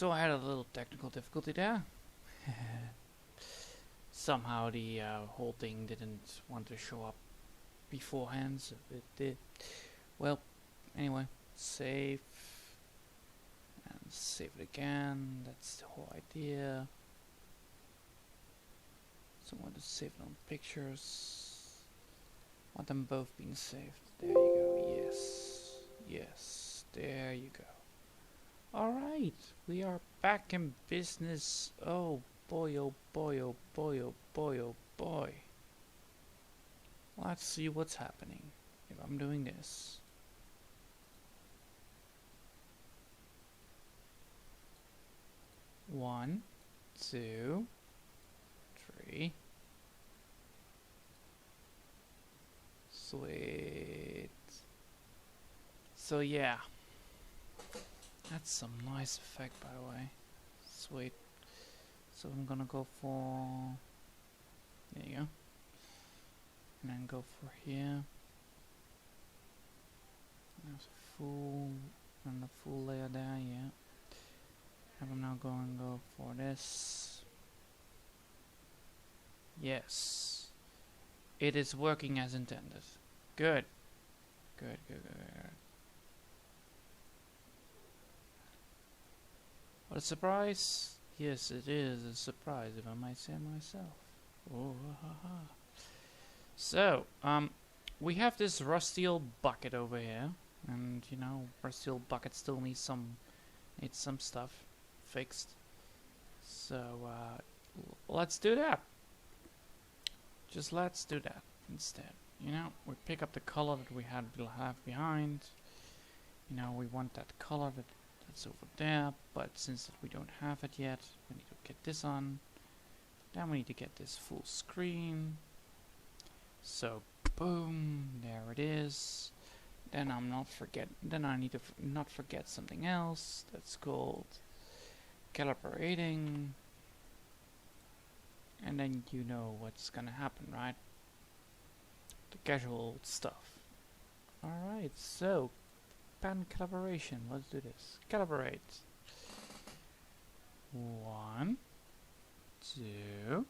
So I had a little technical difficulty there. Somehow the whole thing didn't want to show up beforehand, so it did. Well, anyway, save and save it again. That's the whole idea. So I want to save it on pictures. I want them both being saved. There you go. Yes. Yes. There you go. Alright. We are back in business. Oh boy, oh boy, oh boy, oh boy, oh boy. Let's see what's happening if I'm doing this. One, two, three. Sweet. So yeah, that's some nice effect, by the way. Sweet. So I'm gonna go for, there you go, and then go for here. There's a full and a full layer there, yeah. And I'm now going to go for this. Yes, it is working as intended. Good. Good, good, good, good. What a surprise! Yes, it is a surprise, if I might say myself. Oh, ha ha. So, we have this rusty old bucket over here, and you know, rusty old bucket still needs some stuff fixed. So, let's do that. Just let's do that instead. You know, we pick up the color that we have behind. You know, we want that color that's over there, but since we don't have it yet, we need to get this on. Then we need to get this full screen. So, boom, there it is. Then Then I need to not forget something else. That's called calibrating. And then you know what's gonna happen, right? The casual stuff. Alright, so pen calibration. Let's do this. Calibrate. 1, 2,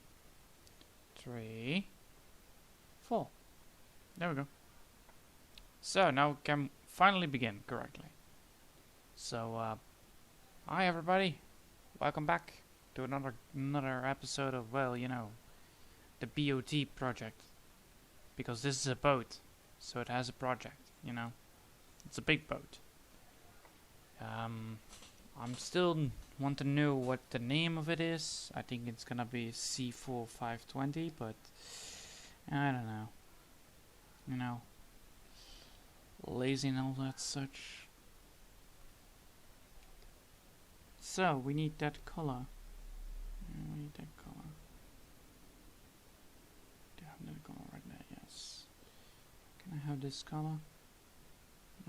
3, 4. There we go. So now we can finally begin correctly. So, hi everybody. Welcome back to another episode of, well, you know, the BOT project. Because this is a boat, so it has a project, you know. It's a big boat. I'm still want to know what the name of it is. I think it's gonna be C4520, but I don't know. You know, lazy and all that such. So we need that color. We need that color. Do I have that color right there? Yes. Can I have this color?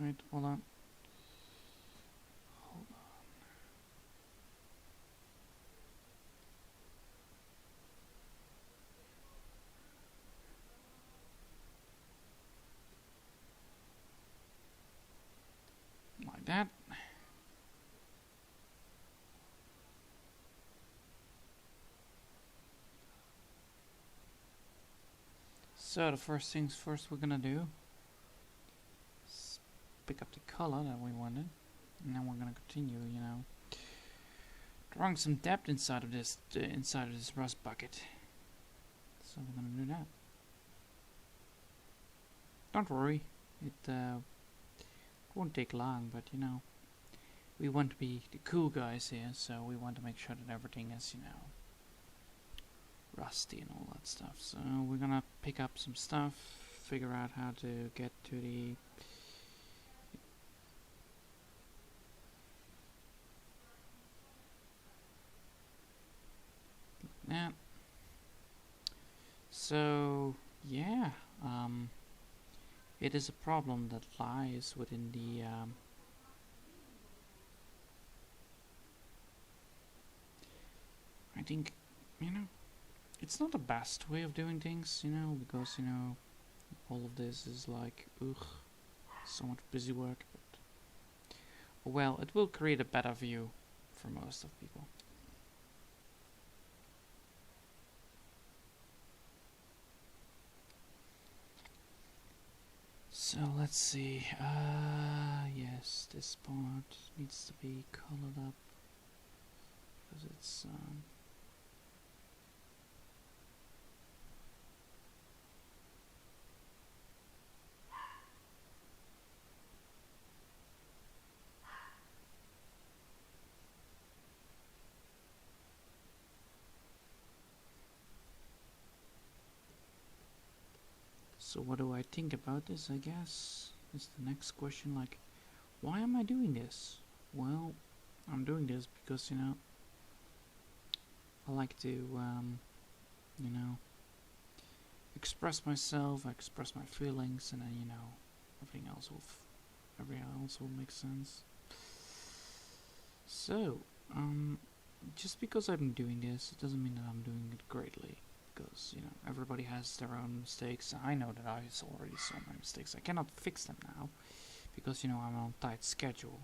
Wait, hold on. Hold on. Like that. So the first things first we're gonna do is pick up the color that we wanted, and then we're gonna continue, you know, drawing some depth inside of this rust bucket. So we're gonna do that. Don't worry, it won't take long, but you know, we want to be the cool guys here, so we want to make sure that everything is, you know, rusty and all that stuff. So we're gonna pick up some stuff, figure out how to get to the that. So yeah, it is a problem that lies within the I think, you know, it's not the best way of doing things, you know, because, you know, all of this is like, ugh, so much busy work, but well, it will create a better view for most of people. So let's see. Yes, this part needs to be colored up because it's so what do I think about this, I guess, is the next question. Like, why am I doing this? Well, I'm doing this because, you know, I like to, you know, express myself, express my feelings, and then, you know, everything else will make sense. So, just because I'm doing this, it doesn't mean that I'm doing it greatly. Because, you know, everybody has their own mistakes. I know that I already saw my mistakes. I cannot fix them now because, you know, I'm on a tight schedule.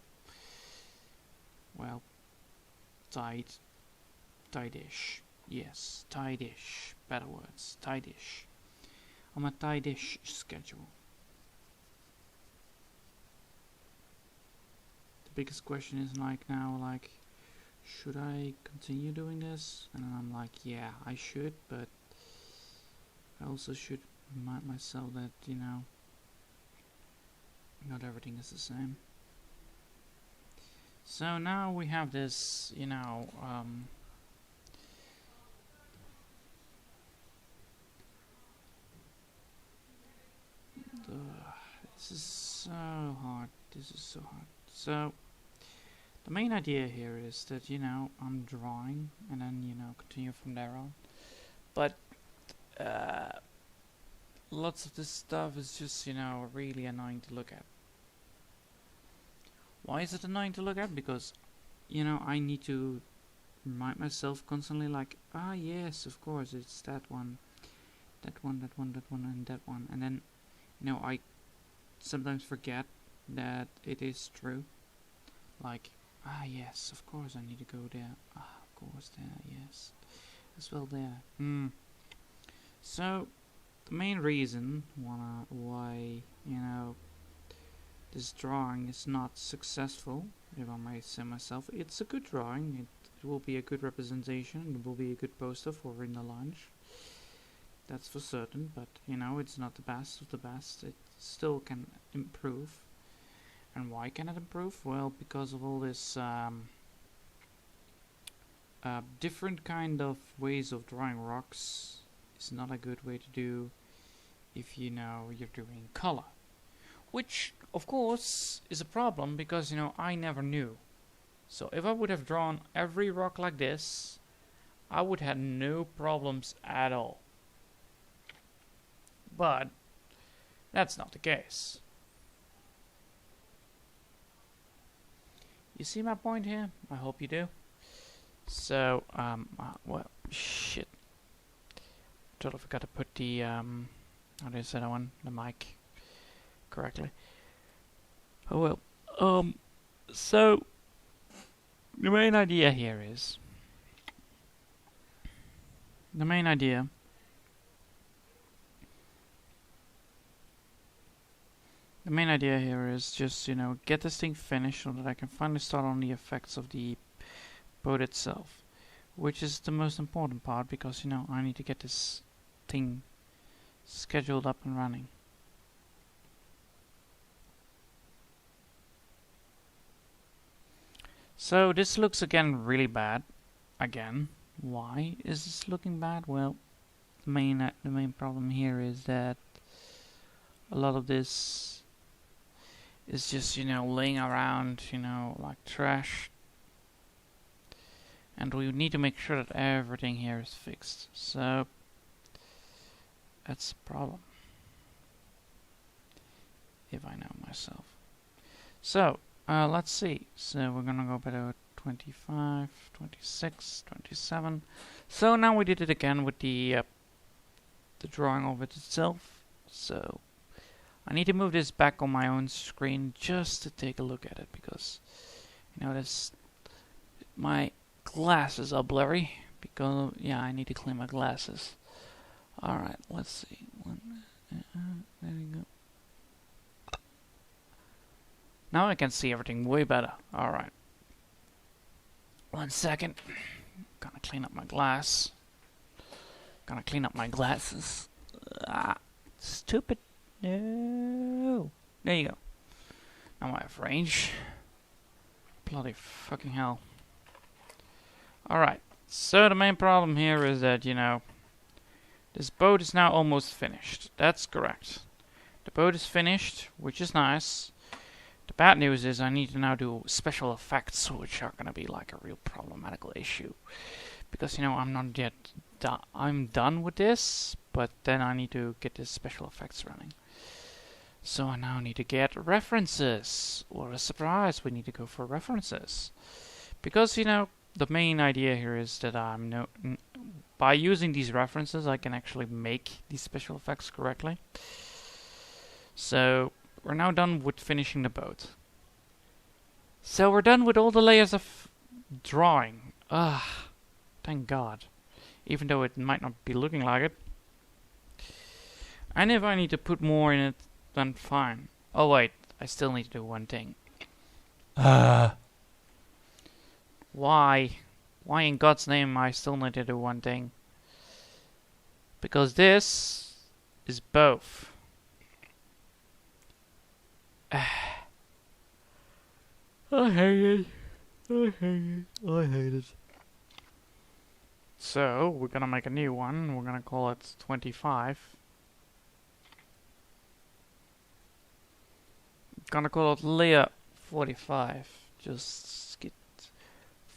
Well, tight-ish. Yes, tight-ish. Better words, tight-ish. I'm a tight-ish schedule. The biggest question is like now, like, should I continue doing this? And I'm like, yeah, I should, but I also should remind myself that, you know, not everything is the same. So now we have this, you know, this is so hard. This is so hard. So the main idea here is that, you know, I'm drawing and then, you know, continue from there on. But lots of this stuff is just, you know, really annoying to look at. Why is it annoying to look at? Because, you know, I need to remind myself constantly, like, ah, yes, of course, it's that one, and that one. And then, you know, I sometimes forget that it is true. Like, ah, yes, of course, I need to go there. Ah, of course, there, yes. As well there. So, the main reason why, you know, this drawing is not successful, if I may say myself, it's a good drawing, it will be a good representation, it will be a good poster for in the lunch. That's for certain, but, you know, it's not the best of the best, it still can improve. And why can it improve? Well, because of all this different kind of ways of drawing rocks is not a good way to do if, you know, you're doing color. Which, of course, is a problem because, you know, I never knew. So if I would have drawn every rock like this, I would have no problems at all. But that's not the case. You see my point here? I hope you do. So, well, shit. Totally forgot to put the, how do you say that one? The mic correctly. Oh well. So, the main idea here is... The main idea here is just, you know, get this thing finished so that I can finally start on the effects of the boat itself. Which is the most important part because, you know, I need to get this thing scheduled up and running. So this looks again really bad. Again, why is this looking bad? Well, the main problem here is that a lot of this is just, you know, laying around, you know, like trash. And we need to make sure that everything here is fixed. So that's a problem, if I know myself. So let's see. So we're gonna go back to 25, 26, 27. So now we did it again with the drawing of it itself. So I need to move this back on my own screen just to take a look at it because, you know, my glasses are blurry because yeah, I need to clean my glasses. All right, let's see. There we go. Now I can see everything way better. All right. 1 second. Gonna clean up my glass. Gonna clean up my glasses. Stupid. No. There you go. Now I have range. Bloody fucking hell. Alright. So the main problem here is that, you know, this boat is now almost finished. That's correct. The boat is finished, which is nice. The bad news is I need to now do special effects, which are gonna be like a real problematical issue. Because, you know, I'm not yet done. I'm done with this, but then I need to get this special effects running. So I now need to get references. What a surprise, we need to go for references. Because, you know, the main idea here is that by using these references I can actually make these special effects correctly. So we're now done with finishing the boat. So we're done with all the layers of drawing. Thank God. Even though it might not be looking like it. And if I need to put more in it, then fine. Oh wait, I still need to do one thing. Why? Why in God's name I still need to do one thing? Because this is both. I hate it. I hate it. I hate it. So, we're gonna make a new one. We're gonna call it 25. Gonna call it layer 45. Just get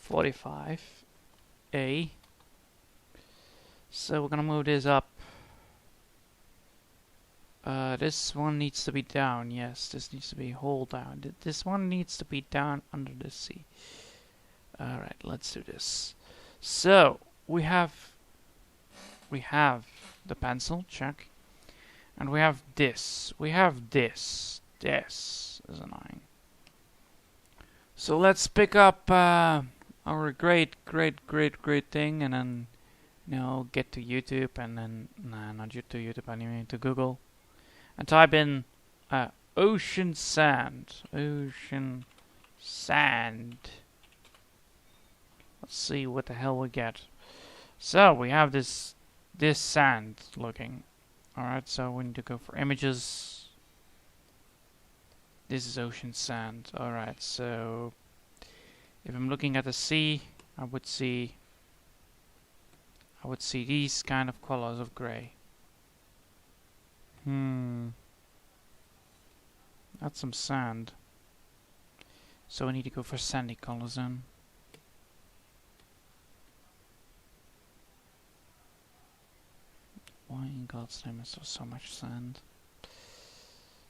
45A. So we're gonna move this up. This one needs to be down. Yes, this needs to be hold down. This one needs to be down under the sea. Alright, let's do this. So, we have the pencil, check. And we have this. We have this. This is annoying. So let's pick up our great thing and then, you know, get to YouTube and then, not to YouTube anyway, to Google. And type in ocean sand. Ocean sand. Let's see what the hell we get. So we have this sand looking. Alright, so we need to go for images. This is ocean sand. Alright, so if I'm looking at the sea, I would see these kind of colors of gray. That's some sand. So I need to go for sandy colors then. Why in God's name is there so much sand?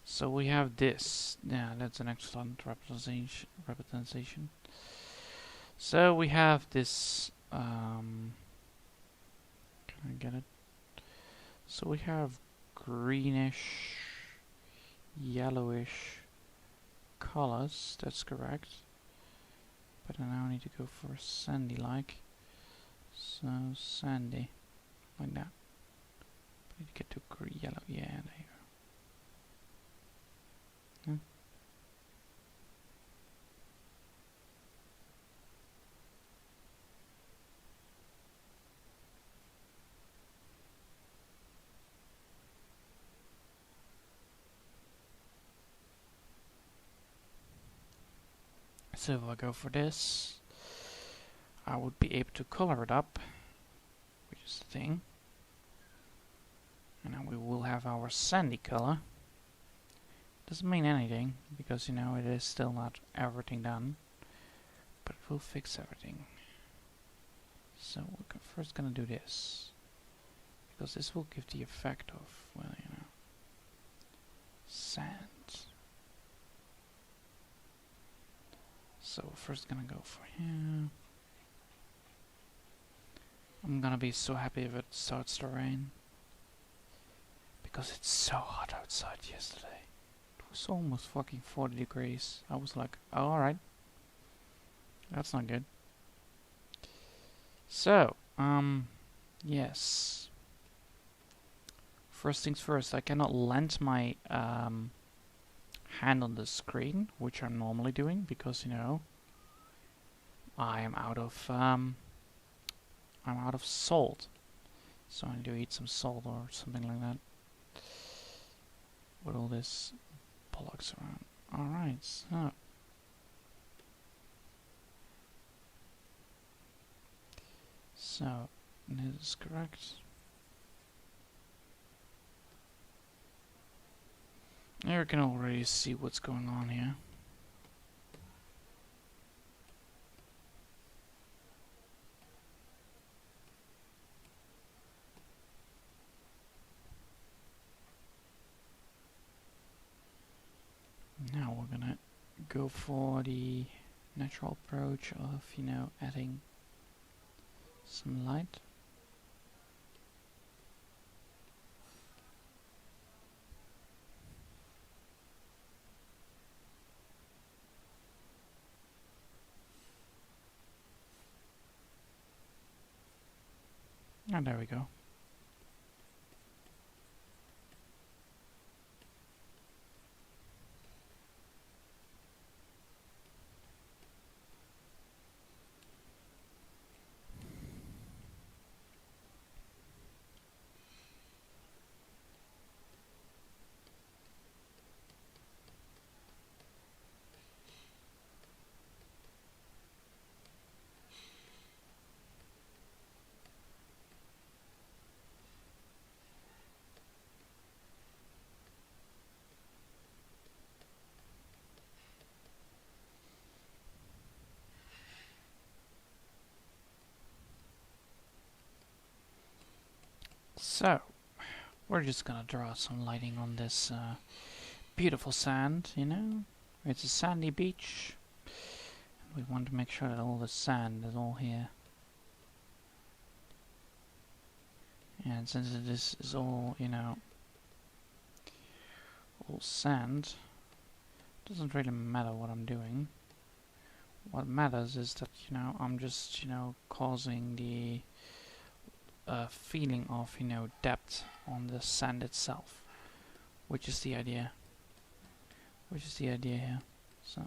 So we have this. Yeah, that's an excellent representation. So we have this. Can I get it? So we have greenish, yellowish colors. That's correct. But I now need to go for sandy like. So sandy, like that. I need to get to yellow. Yeah, there you go. So if I go for this, I would be able to color it up, which is the thing. And now we will have our sandy color. Doesn't mean anything, because you know it is still not everything done, but it will fix everything. So we're first gonna do this, because this will give the effect of, well, you know, sand. So we're first gonna go for here. I'm gonna be so happy if it starts to rain, because it's so hot outside yesterday. It was almost fucking 40 degrees. I was like, oh, alright. That's not good. So, yes. First things first, I cannot land my hand on the screen, which I'm normally doing, because, you know, I am out of salt. So I need to eat some salt or something like that. With all this bollocks around. Alright, so this is correct. Here you can already see what's going on here. Now we're gonna go for the natural approach of, you know, adding some light. And there we go. So, we're just gonna draw some lighting on this beautiful sand, you know? It's a sandy beach. We want to make sure that all the sand is all here. And since this is all, you know, all sand, it doesn't really matter what I'm doing. What matters is that, you know, I'm just, you know, causing the feeling of, you know, depth on the sand itself, which is the idea. Which is the idea here. So.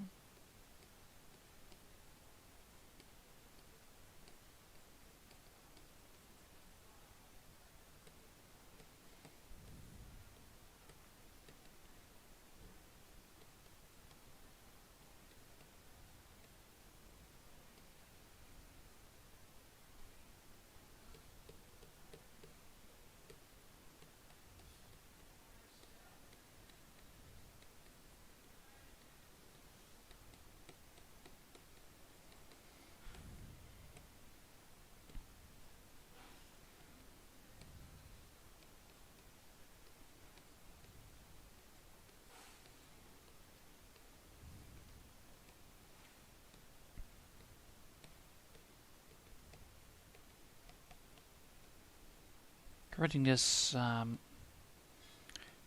Creating this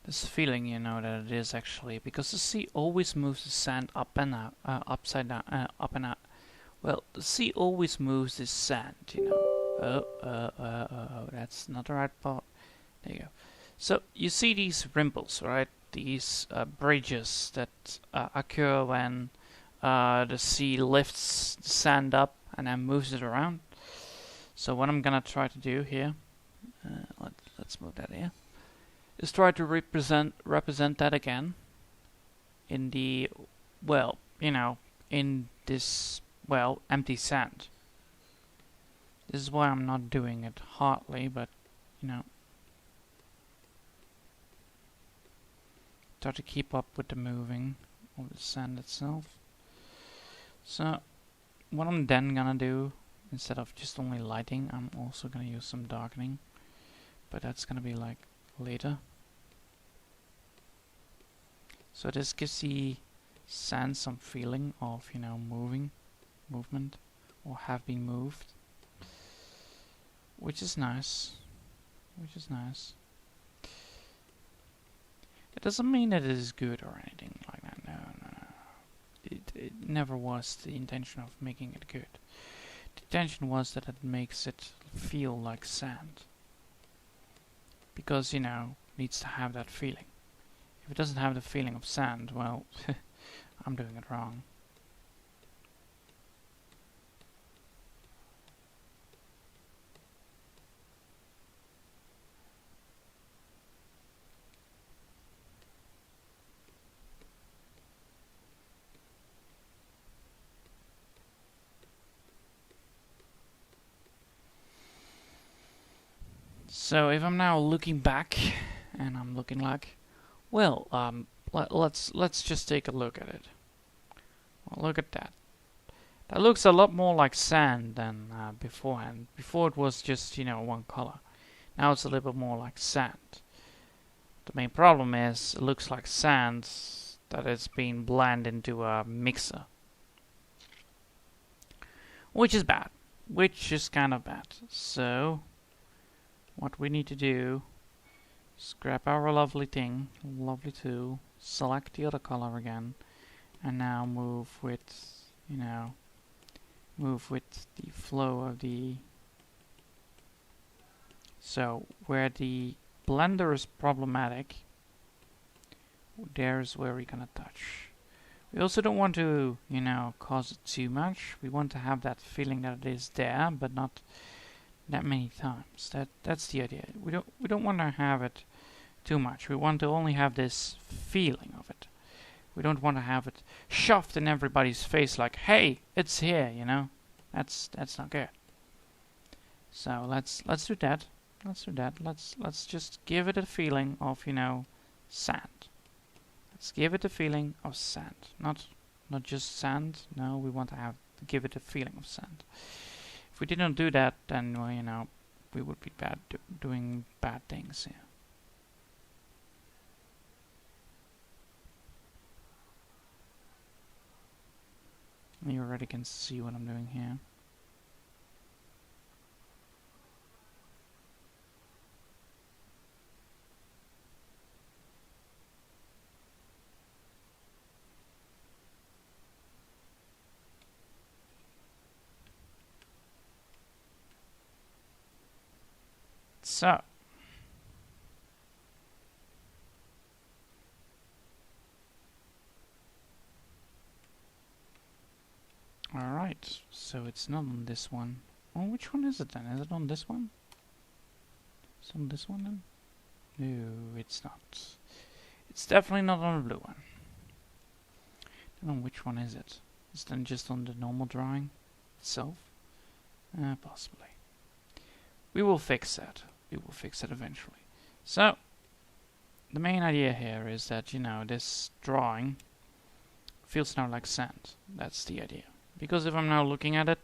this feeling, you know, that it is actually, because the sea always moves the sand up and out, upside down, up and out. Well, the sea always moves this sand, you know. That's not the right part. There you go. So you see these ripples, right? These bridges that occur when the sea lifts the sand up and then moves it around. So what I'm gonna try to do here, let's move that here, is try to represent that again in the, well, you know, in this, well, empty sand. This is why I'm not doing it hardly, but, you know, try to keep up with the moving of the sand itself. So what I'm then gonna do, instead of just only lighting, I'm also gonna use some darkening, but that's gonna be like later. So this gives the sand some feeling of, you know, movement, or have been moved, which is nice. It doesn't mean that it is good or anything like that. No. It never was the intention of making it good. the intention was that it makes it feel like sand. Because, you know, it needs to have that feeling. If it doesn't have the feeling of sand, well, I'm doing it wrong. So if I'm now looking back, and I'm looking like, well, let's just take a look at it. Well, look at that. That looks a lot more like sand than beforehand. Before it was just, you know, one color. Now it's a little bit more like sand. The main problem is it looks like sand that it's been blended into a mixer. Which is bad. Which is kind of bad. So what we need to do is grab our lovely thing, lovely tool, select the other color again, and now move with, you know, move with the flow of the... So where the blender is problematic, there's where we're gonna touch. We also don't want to, you know, cause it too much. We want to have that feeling that it is there, but not that many times. That's the idea. We don't want to have it too much. We want to only have this feeling of it. We don't want to have it shoved in everybody's face like, hey, it's here, you know. That's not good. So let's do that. Let's do that. Let's just give it a feeling of, you know, sand. Let's give it a feeling of sand. Not just sand. No, we want to give it a feeling of sand. If we didn't do that, then, well, you know, we would be doing bad things here. You already can see what I'm doing here. So, alright, so it's not on this one. Oh, which one is it then? Is it on this one? Is it on this one then? No, it's not. It's definitely not on the blue one. I don't know which one is it. Is it then just on the normal drawing itself? Possibly. We will fix that. We will fix it eventually. So, the main idea here is that, you know, this drawing feels now like sand. That's the idea. Because if I'm now looking at it,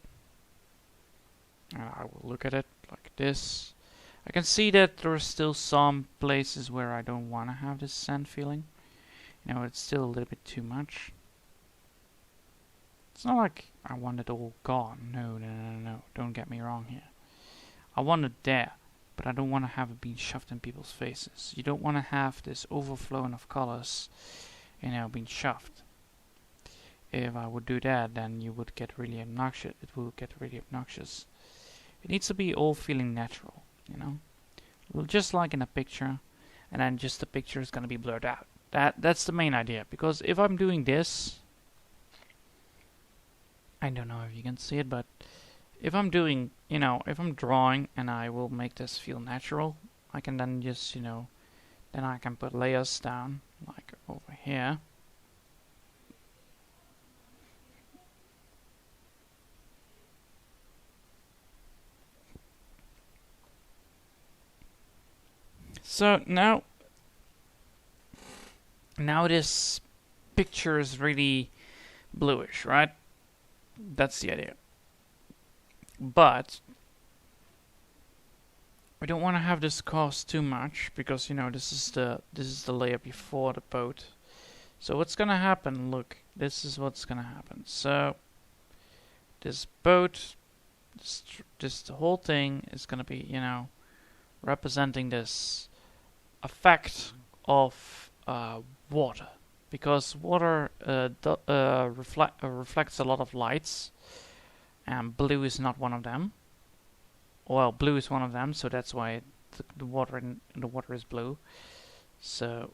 I will look at it like this. I can see that there are still some places where I don't want to have this sand feeling. You know, it's still a little bit too much. It's not like I want it all gone. No. Don't get me wrong here. I want it there. But I don't want to have it being shoved in people's faces. You don't want to have this overflowing of colors, you know, being shoved. If I would do that, then you would get really obnoxious. It will get really obnoxious. It needs to be all feeling natural, you know, well, just like in a picture, and then just the picture is going to be blurred out. That's the main idea. Because if I'm doing this, I don't know if you can see it, but if I'm doing, you know, if I'm drawing and I will make this feel natural, I can then just, you know, then I can put layers down, like over here. So now this picture is really bluish, right? That's the idea. But we don't want to have this cost too much because, you know, this is the layer before the boat. So what's gonna happen? Look, this is what's gonna happen. So this boat, this whole thing is gonna be, you know, representing this effect of water, because water reflects a lot of lights. and blue is not one of them. Well, blue is one of them, so that's why the water is blue. So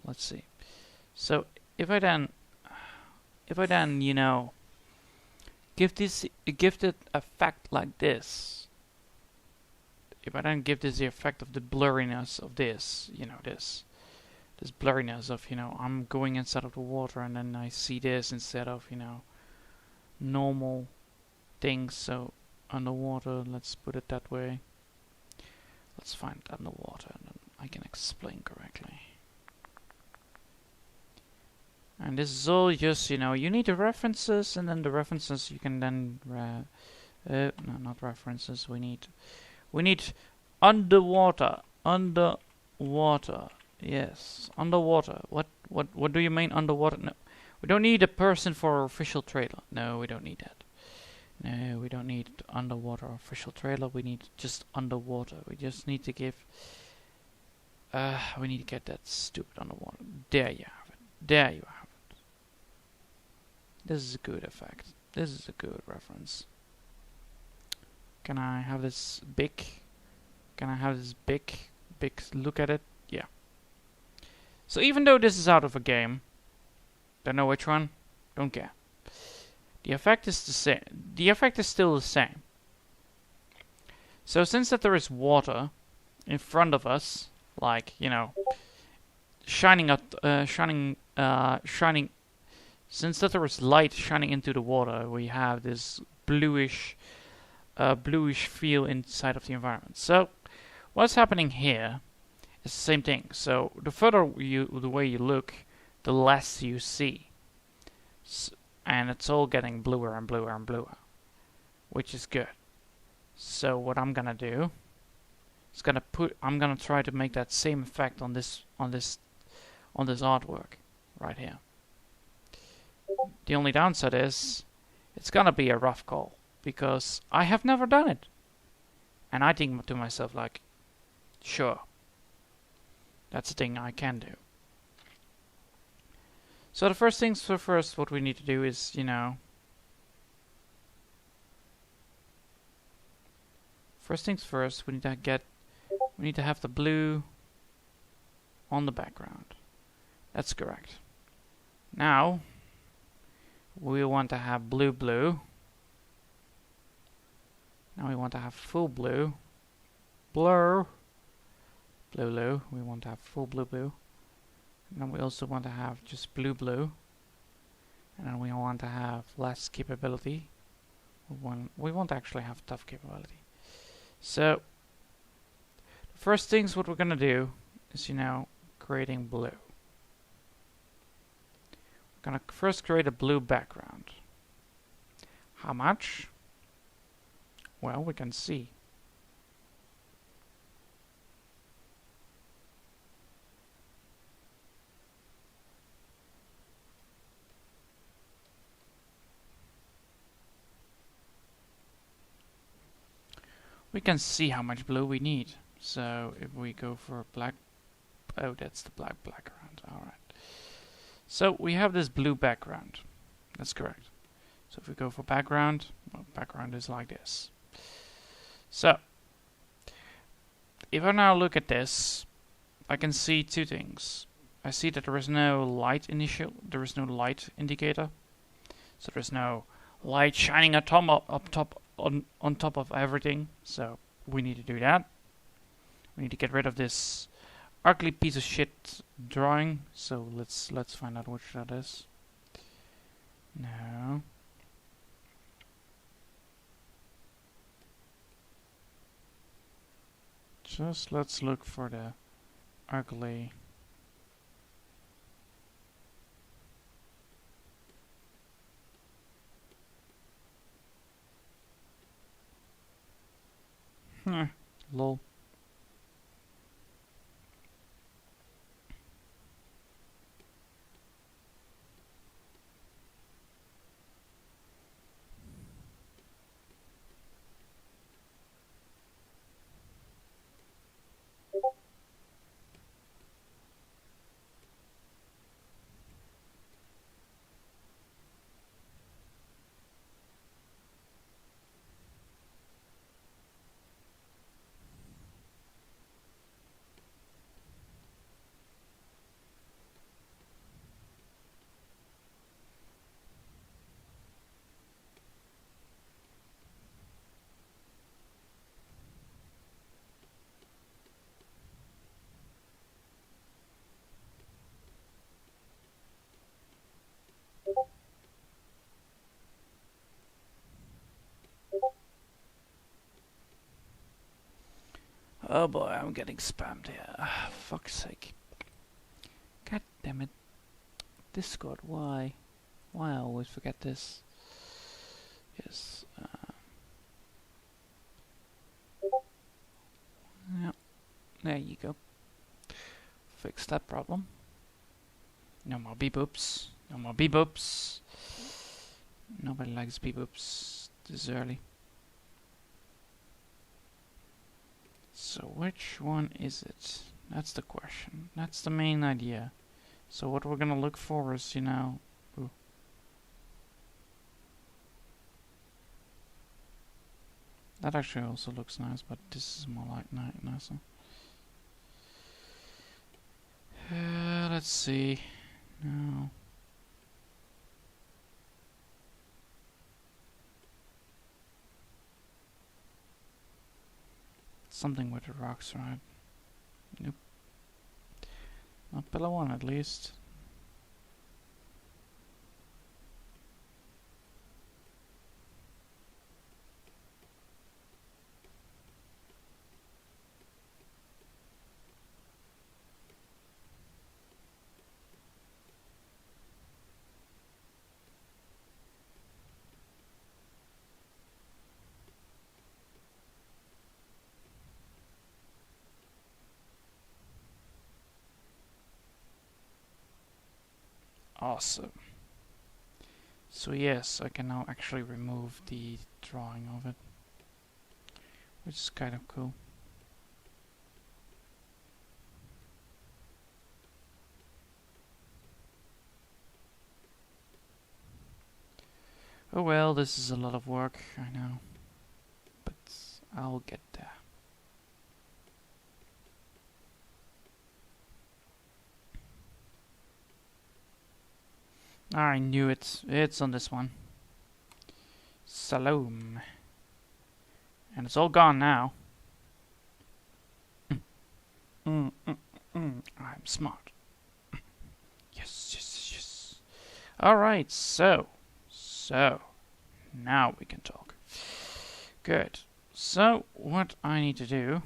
let's see. So if I then you know give it effect like this, if I then give this the effect of the blurriness of this, you know, this blurriness of, you know, I'm going inside of the water and then I see this instead of, you know, normal things. So underwater, let's put it that way. Let's find underwater and then I can explain correctly. And this is all just, you know, you need the references, and then the references you can then no, not references. We need underwater. Yes, underwater. What do you mean underwater? No, we don't need a person for our official trailer. No, we don't need that. No, we don't need underwater official trailer. We need just underwater. We just need to give. We need to get that stupid underwater. There you have it. There you have it. This is a good effect. This is a good reference. Can I have this big? Can I have this big look at it? Yeah. So even though this is out of a game, don't know which one, don't care. The effect is the same. The effect is still the same. So since that there is water in front of us, like, you know, shining. Since that there is light shining into the water, we have this bluish feel inside of the environment. So what's happening here is the same thing. So the further the way you look, the less you see. And it's all getting bluer and bluer and bluer, which is good. So what I'm gonna do is I'm gonna try to make that same effect on this artwork right here. The only downside is it's gonna be a rough call because I have never done it, and I think to myself like, sure, that's a thing I can do. So the first things first, what we need to do is, you know, first things first, we need to have the blue on the background. That's correct. Now we want to have blue. Now we want to have full blue. Blur. Blue. We want to have full blue. And then we also want to have just blue. And then we want to have less capability. We want to actually have tough capability. So the first things what we're gonna do is, you know, creating blue. We're gonna first create a blue background. How much? Well, we can see. We can see how much blue we need. So if we go for black, oh, that's the black background. All right. So we have this blue background. That's correct. So if we go for background, well, background is like this. So if I now look at this, I can see two things. I see that there is no light indicator. So there's no light shining up top on top of everything. So we need to do that. We need to get rid of this ugly piece of shit drawing. So let's find out which that is. No. Just let's look for the ugly. Lol. Oh boy, I'm getting spammed here. Fuck's sake. God damn it. Discord, why? Why I always forget this? Yes. Yeah. There you go. Fix that problem. No more beep boops. No more beep boops. Nobody likes beep boops this early. So which one is it? That's the question. That's the main idea. So what we're gonna look for is, you know... Ooh. That actually also looks nice, but this is more like nicer. Let's see. No. Something with the rocks, right? Nope. Not pillar one, at least. Awesome. So yes, I can now actually remove the drawing of it, which is kind of cool. Oh well, this is a lot of work, I know, but I'll get there. I knew it. It's on this one. Salome. And it's all gone now. I'm smart. Yes. Alright, so. Now we can talk. Good. So, what I need to do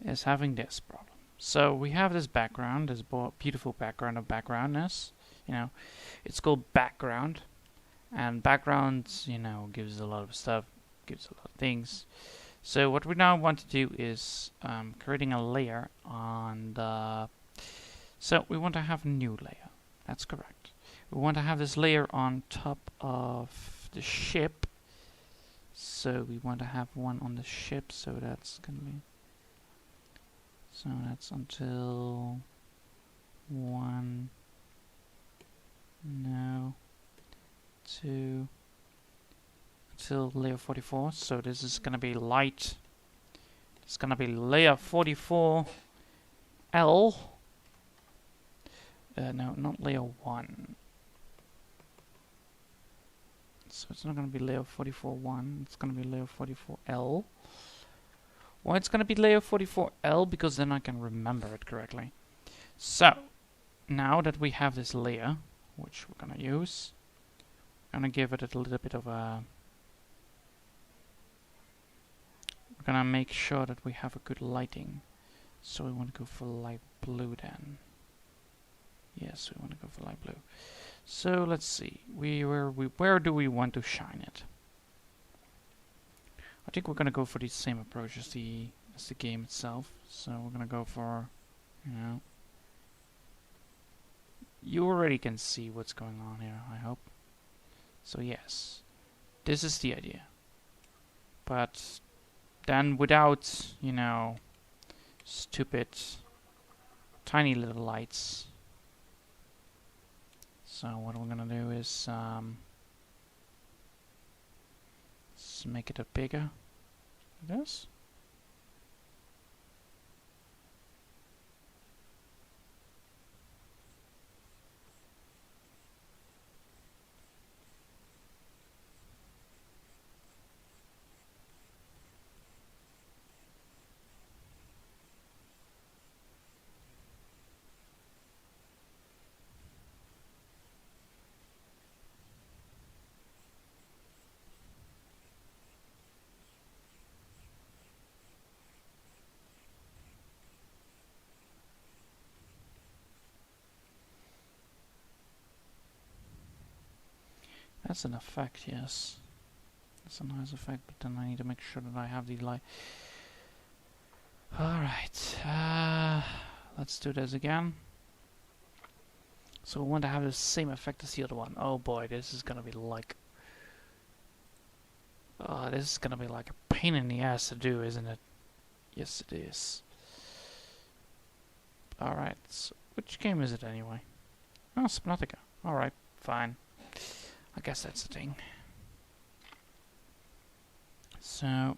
is having this problem. So, we have this background, this beautiful background of backgroundness. You know, it's called background, and background, you know, gives a lot of stuff, gives a lot of things. So what we now want to do is creating a layer on the. So we want to have a new layer. That's correct. We want to have this layer on top of the ship. So we want to have one on the ship. So that's gonna be. So that's until 1. No. 2. Until layer 44. So this is gonna be light. It's gonna be layer 44L. No, not layer 1. So it's not gonna be layer 44.1. It's gonna be layer 44L. Why it's gonna be layer 44L? Because then I can remember it correctly. So now that we have this layer, which we're gonna use, I'm gonna give it a little bit of a. We're gonna make sure that we have a good lighting. So we want to go for light blue then. Yes, we want to go for light blue. So let's see. Where do we want to shine it? I think we're gonna go for the same approach as the game itself. So we're gonna go for, you know. You already can see what's going on here, I hope. So yes, this is the idea. But then without, you know, stupid tiny little lights. So what we're gonna do is let's make it a bigger. This. That's an effect, yes. That's a nice effect, but then I need to make sure that I have the light. Alright, let's do this again. So we want to have the same effect as the other one. Oh boy, this is gonna be like... Oh, this is gonna be like a pain in the ass to do, isn't it? Yes, it is. Alright, so which game is it anyway? Oh, Subnautica. Alright, fine. I guess that's the thing. So...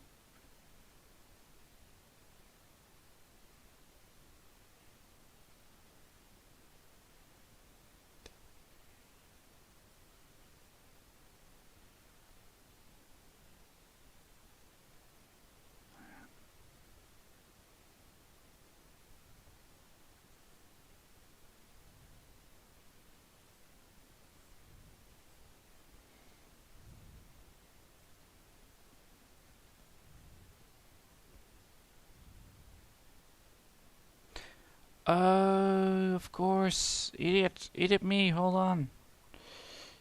of course. Idiot. Idiot me. Hold on.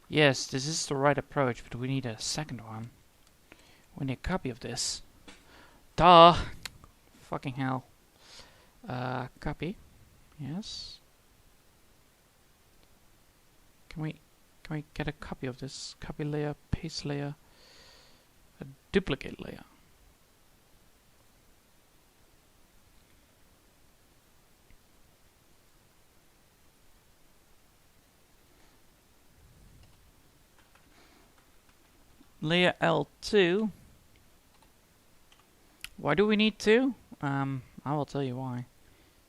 Yes, this is the right approach, but we need a second one. We need a copy of this. Duh. Fucking hell. Copy. Yes. Can we get a copy of this? Copy layer, paste layer, a duplicate layer. Layer L2. Why do we need two? I will tell you why.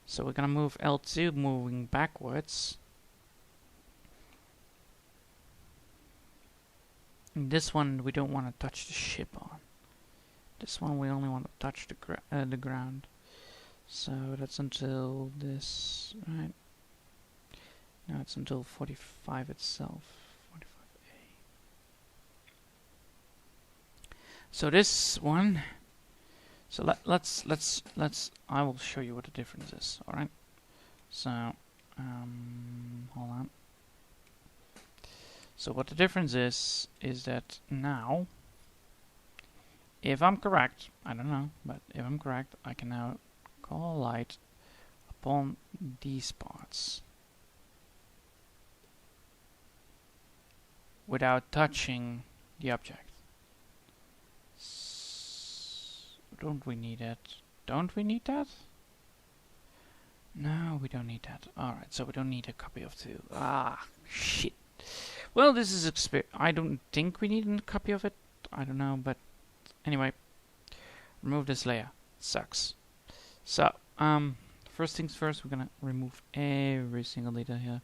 So we're gonna move L2 moving backwards. And this one we don't want to touch the ship on. This one we only want to touch the ground. So that's until this, right? No, it's until 45 itself. 45A. So this one. So let's. I will show you what the difference is. All right. So hold on. So what the difference is that now, if I'm correct, I don't know, but if I'm correct, I can now call light upon these parts without touching the object. Don't we need it? Don't we need that? No, we don't need that. Alright, so we don't need a copy of two. Ah, shit. Well, this is I don't think we need a copy of it. I don't know, but anyway. Remove this layer. Sucks. So, first things first, we're gonna remove every single detail here.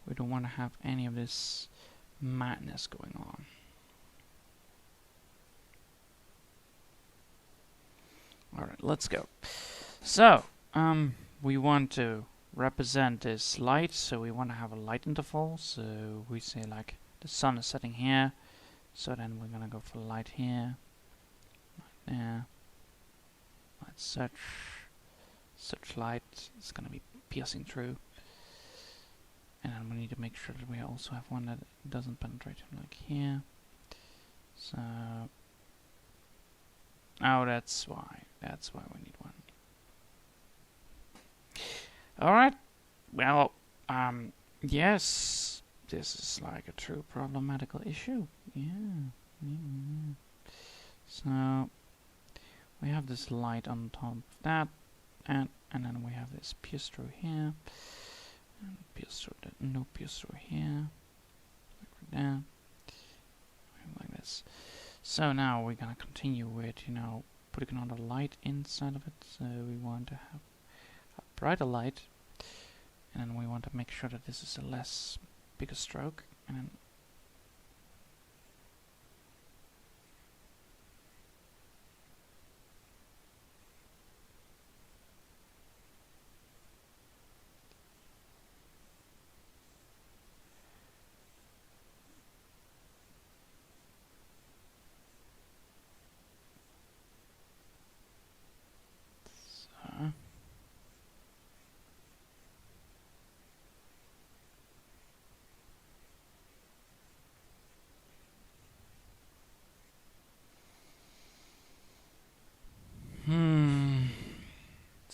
We don't want to have any of this madness going on. Alright, let's go. So, we want to represent this light, so we want to have a light interval. So we say like the sun is setting here, so then we're gonna go for light here, light there, light such light is gonna be piercing through, and then we need to make sure that we also have one that doesn't penetrate like here. So, oh, that's why we need one. Alright, well, yes, this is like a true problematical issue. Yeah. So, we have this light on top of that, and then we have this pierce through here, and pierce through that, no pierce through here, like that, like this. So now we're gonna continue with, putting another light inside of it. So we want to have a brighter light, and then we want to make sure that this is a bigger stroke, and then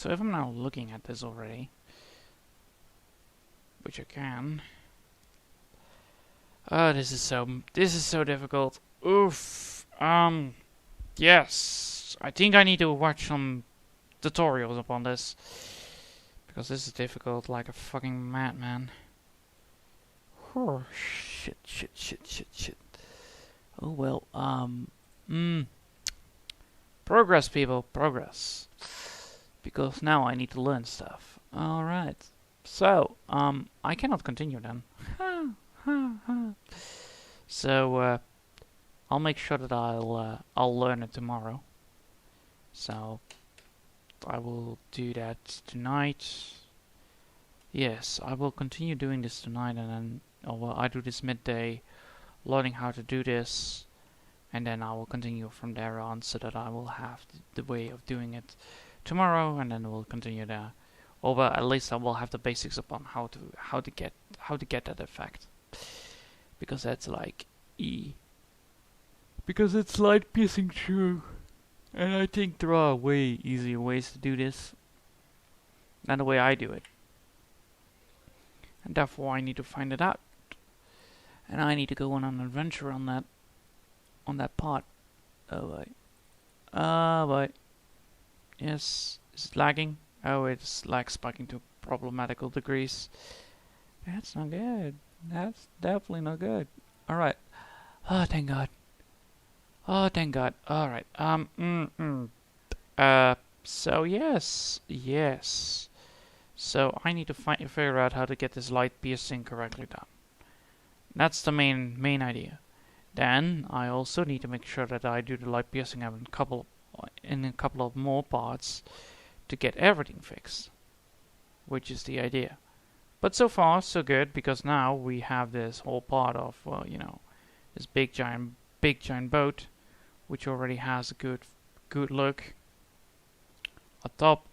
So if I'm now looking at this already, which I can. Oh, this is so difficult. Oof. Yes. I think I need to watch some tutorials upon this. Because this is difficult like a fucking madman. Oh, shit. Oh well, progress, people, progress. Because now I need to learn stuff. Alright. So, I cannot continue then. So, I'll make sure that I'll learn it tomorrow. So, I will do that tonight. Yes, I will continue doing this tonight, and then, I do this midday, learning how to do this, and then I will continue from there on, so that I will have the way of doing it tomorrow, and then we'll continue there. Or well, at least I will have the basics upon how to get that effect, because that's like because it's light piercing through, and I think there are way easier ways to do this than the way I do it, and therefore I need to find it out, and I need to go on an adventure on that part. Oh boy. Yes, is it lagging? Oh, it's lag spiking to problematical degrees. That's not good. That's definitely not good. Alright. Oh, thank God. Oh, thank God. Alright. So yes. So I need to figure out how to get this light piercing correctly done. That's the main idea. Then I also need to make sure that I do the light piercing in a couple of more parts to get everything fixed, which is the idea. But so far so good, because now we have this whole part of this big giant boat, which already has a good look atop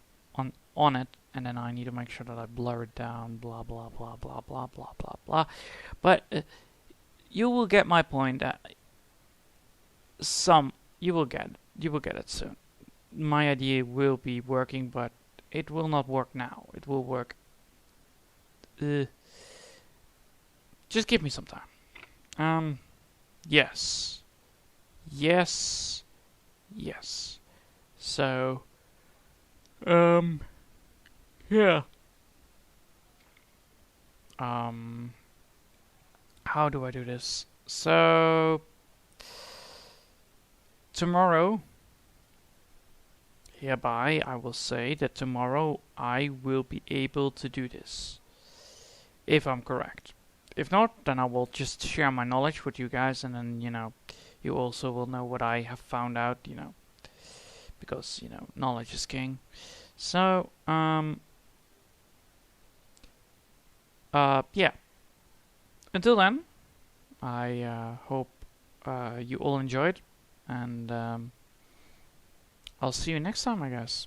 on it, and then I need to make sure that I blur it down, blah blah blah blah blah blah blah blah. But you will get my point. You will get it soon. My idea will be working, but it will not work now. It will work. Just give me some time. Yes. So, yeah. How do I do this? So, tomorrow, hereby I will say that tomorrow I will be able to do this, if I'm correct. If not, then I will just share my knowledge with you guys, and then you also will know what I have found out, because knowledge is king. So yeah. Until then, I hope you all enjoyed, and I'll see you next time, I guess.